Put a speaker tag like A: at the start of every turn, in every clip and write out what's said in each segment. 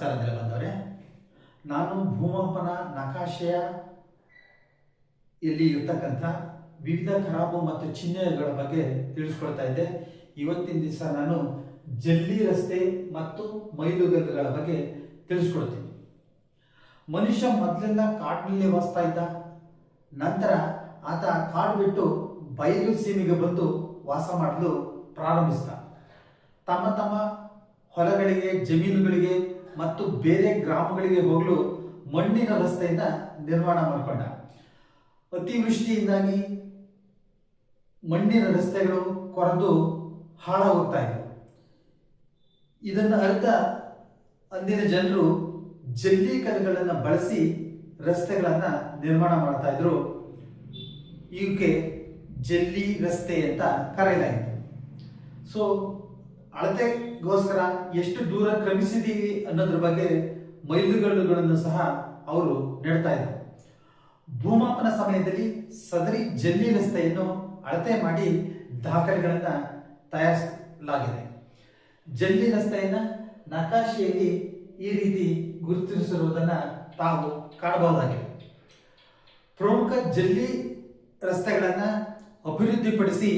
A: ನಮಸ್ಕಾರ ಬಂದವರೇ, ನಾನು ಭೂಮಾಪನ ನಕಾಶೆಯ ಇಲ್ಲಿ ಇರ್ತಕ್ಕಂಥ ವಿವಿಧ ಖರಾಬು ಮತ್ತು ಚಿಹ್ನೆಗಳ ಬಗ್ಗೆ ತಿಳಿಸ್ಕೊಳ್ತಾ ಇದ್ದೆ. ಇವತ್ತಿನ ದಿವಸ ನಾನು ಜಲ್ಲಿ ರಸ್ತೆ ಮತ್ತು ಮೈಲುಗಲ್ಲುಗಳ ಬಗ್ಗೆ ತಿಳಿಸ್ಕೊಡ್ತೀನಿ. ಮನುಷ್ಯ ಮೊದಲೆಲ್ಲ ಕಾಡಿನಲ್ಲಿ ವಾಸ್ತಾ ಇದ್ದ. ನಂತರ ಆತ ಕಾಡು ಬಿಟ್ಟು ಬಯಲು ಸೀಮೆಗೆ ಬಂದು ವಾಸ ಮಾಡಲು ಪ್ರಾರಂಭಿಸಿದ. ತಮ್ಮ ತಮ್ಮ ಹೊಲಗಳಿಗೆ, ಜಮೀನುಗಳಿಗೆ ಮತ್ತು ಬೇರೆ ಗ್ರಾಮಗಳಿಗೆ ಹೋಗಲು ಮಣ್ಣಿನ ರಸ್ತೆಯಿಂದ ನಿರ್ಮಾಣ ಮಾಡಿಕೊಂಡ. ಅತಿವೃಷ್ಟಿಯಿಂದಾಗಿ ಮಣ್ಣಿನ ರಸ್ತೆಗಳು ಕೊರೆದು ಹಾಳಾಗೋಗ್ತಾ ಇದ್ದವು. ಇದನ್ನು ಅರಿತ ಅಂದಿನ ಜನರು ಜಲ್ಲಿ ಕಲ್ಲುಗಳನ್ನು ಬಳಸಿ ರಸ್ತೆಗಳನ್ನು ನಿರ್ಮಾಣ ಮಾಡ್ತಾ ಇದ್ರು. ಇವಕ್ಕೆ ಜಲ್ಲಿ ರಸ್ತೆ ಅಂತ ಕರೆಯಲಾಯಿತು. ಸೊ ಅಳತೆಗೋಸ್ಕರ ಎಷ್ಟು ದೂರ ಕ್ರಮಿಸಿದೀವಿ ಅನ್ನೋದ್ರ ಬಗ್ಗೆ ಮೈಲುಗಲ್ಲುಗಳನ್ನು ಸಹ ಅವರು ನೆಡ್ತಾ ಇದ್ರು. ಭೂಮಾಪನ ಸಮಯದಲ್ಲಿ ಸದರಿ ಜಲ್ಲಿ ರಸ್ತೆಯನ್ನು ಅಳತೆ ಮಾಡಿ ದಾಖಲೆಗಳನ್ನು ತಯಾರಿಸಲಾಗಿದೆ. ಜಲ್ಲಿ ರಸ್ತೆಯನ್ನು ನಕಾಶೆಯಲ್ಲಿ ಈ ರೀತಿ ಗುರುತಿಸಿರುವುದನ್ನು ತಾವು ಕಾಣಬಹುದಾಗಿದೆ. ಪ್ರಮುಖ ಜಲ್ಲಿ ರಸ್ತೆಗಳನ್ನು ಅಭಿವೃದ್ಧಿಪಡಿಸಿ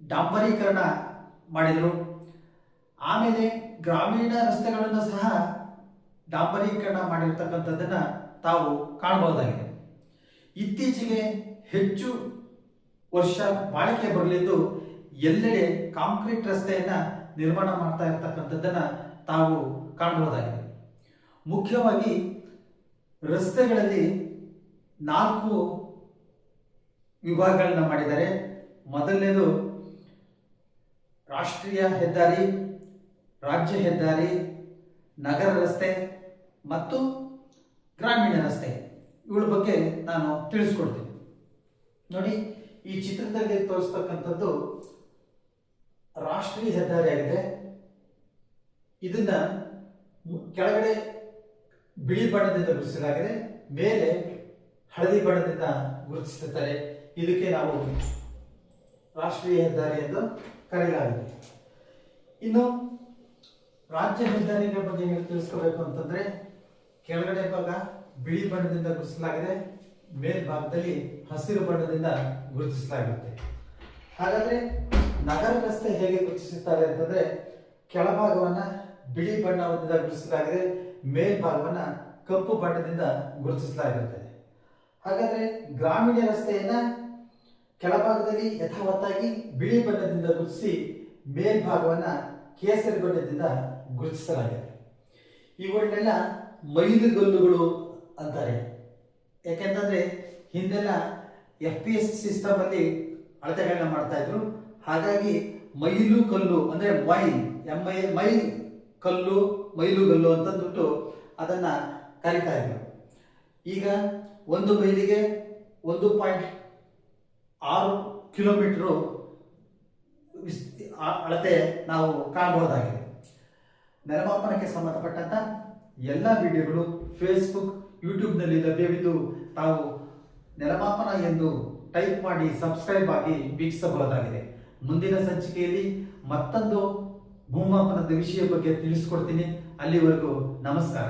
A: ಡಾಂಬರೀಕರಣ ಮಾಡಿದರು. ಆಮೇಲೆ ಗ್ರಾಮೀಣ ರಸ್ತೆಗಳನ್ನು ಸಹ ಡಾಂಬರೀಕರಣ ಮಾಡಿರ್ತಕ್ಕಂಥದ್ದನ್ನು ತಾವು ಕಾಣಬಹುದಾಗಿದೆ. ಇತ್ತೀಚೆಗೆ ಹೆಚ್ಚು ವರ್ಷ ಬಾಳಿಕೆ ಬರಲಿದ್ದು ಎಲ್ಲೆಡೆ ಕಾಂಕ್ರೀಟ್ ರಸ್ತೆಯನ್ನು ನಿರ್ಮಾಣ ಮಾಡ್ತಾ ಇರ್ತಕ್ಕಂಥದ್ದನ್ನು ತಾವು ಕಾಣಬಹುದಾಗಿದೆ. ಮುಖ್ಯವಾಗಿ ರಸ್ತೆಗಳಲ್ಲಿ 4 ವಿಭಾಗಗಳನ್ನ ಮಾಡಿದ್ದಾರೆ. ಮೊದಲನೇದು ರಾಷ್ಟ್ರೀಯ ಹೆದ್ದಾರಿ, ರಾಜ್ಯ ಹೆದ್ದಾರಿ, ನಗರ ರಸ್ತೆ ಮತ್ತು ಗ್ರಾಮೀಣ ರಸ್ತೆ. ಇವುಗಳ ಬಗ್ಗೆ ನಾನು ತಿಳಿಸ್ಕೊಡ್ತೀನಿ. ನೋಡಿ, ಈ ಚಿತ್ರದಲ್ಲಿ ತೋರಿಸ್ತಕ್ಕಂಥದ್ದು ರಾಷ್ಟ್ರೀಯ ಹೆದ್ದಾರಿ ಆಗಿದೆ. ಇದನ್ನ ಕೆಳಗಡೆ ಬಿಳಿ ಬಣ್ಣದಿಂದ ಗುರುತಿಸಲಾಗಿದೆ, ಮೇಲೆ ಹಳದಿ ಬಣ್ಣದಿಂದ ಗುರುತಿಸುತ್ತಾರೆ. ಇದಕ್ಕೆ ನಾವು ರಾಷ್ಟ್ರೀಯ ಹೆದ್ದಾರಿ ಎಂದು ಕರೆಯಲಾಗಿದೆ. ಇನ್ನು ರಾಜ್ಯ ಹೆದ್ದಾರಿಗಳ ಬಗ್ಗೆ ತಿಳಿಸ್ಕೋಬೇಕು ಅಂತಂದ್ರೆ, ಕೆಳಗಡೆ ಭಾಗ ಬಿಳಿ ಬಣ್ಣದಿಂದ ಗುರುತಿಸಲಾಗಿದೆ, ಮೇಲ್ಭಾಗದಲ್ಲಿ ಹಸಿರು ಬಣ್ಣದಿಂದ ಗುರುತಿಸಲಾಗುತ್ತೆ. ಹಾಗಾದ್ರೆ ನಗರ ರಸ್ತೆ ಹೇಗೆ ಗುರುತಿಸುತ್ತಾರೆ ಅಂತಂದ್ರೆ, ಕೆಳಭಾಗವನ್ನ ಬಿಳಿ ಬಣ್ಣದಿಂದ ಗುರುತಿಸಲಾಗಿದೆ, ಮೇಲ್ಭಾಗವನ್ನ ಕಪ್ಪು ಬಣ್ಣದಿಂದ ಗುರುತಿಸಲಾಗಿರುತ್ತದೆ. ಹಾಗಾದ್ರೆ ಗ್ರಾಮೀಣ ರಸ್ತೆಯನ್ನ ಕೆಳಭಾಗದಲ್ಲಿ ಯಥಾವತ್ತಾಗಿ ಬಿಳಿ ಬಣ್ಣದಿಂದ ಗುರುತಿಸಿ ಮೇಲ್ಭಾಗವನ್ನ ಕೇಸರಿ ಬಣ್ಣದಿಂದ ಗುರುತಿಸಲಾಗಿದೆ. ಇವುಗಳನ್ನೆಲ್ಲ ಮೈಲುಗಲ್ಲುಗಳು ಅಂತಾರೆ. ಯಾಕೆಂತಂದ್ರೆ ಹಿಂದೆಲ್ಲ FPS ಸಿಸ್ಟಮ್ ಅಲ್ಲಿ ಅಳತೆಗಳನ್ನ ಮಾಡ್ತಾ ಇದ್ರು. ಹಾಗಾಗಿ ಮೈಲು ಕಲ್ಲು ಅಂದ್ರೆ ಮೈಲ್ ಕಲ್ಲು, ಮೈಲುಗಲ್ಲು ಅಂತಂದ್ಬಿಟ್ಟು ಅದನ್ನ ಕರಿತಾ ಇದ್ರು. ಈಗ 1 ಮೈಲಿಗೆ 1.6 ಕಿಲೋಮೀಟರ್ ಅಳತೆ ನಾವು ಕಾಣಬಹುದಾಗಿದೆ. ನೆಲಮಾಪನಕ್ಕೆ ಸಂಬಂಧಪಟ್ಟಂತ ಎಲ್ಲ ವಿಡಿಯೋಗಳು ಫೇಸ್ಬುಕ್, ಯೂಟ್ಯೂಬ್ನಲ್ಲಿ ಲಭ್ಯವಿದ್ದು ತಾವು ನೆಲಮಾಪನ ಎಂದು ಟೈಪ್ ಮಾಡಿ ಸಬ್ಸ್ಕ್ರೈಬ್ ಆಗಿ ವೀಕ್ಷಿಸಬಹುದಾಗಿದೆ. ಮುಂದಿನ ಸಂಚಿಕೆಯಲ್ಲಿ ಮತ್ತೊಂದು ಭೂಮಾಪನದ ವಿಷಯ ಬಗ್ಗೆ ತಿಳಿಸ್ಕೊಡ್ತೀನಿ. ಅಲ್ಲಿವರೆಗೂ ನಮಸ್ಕಾರ.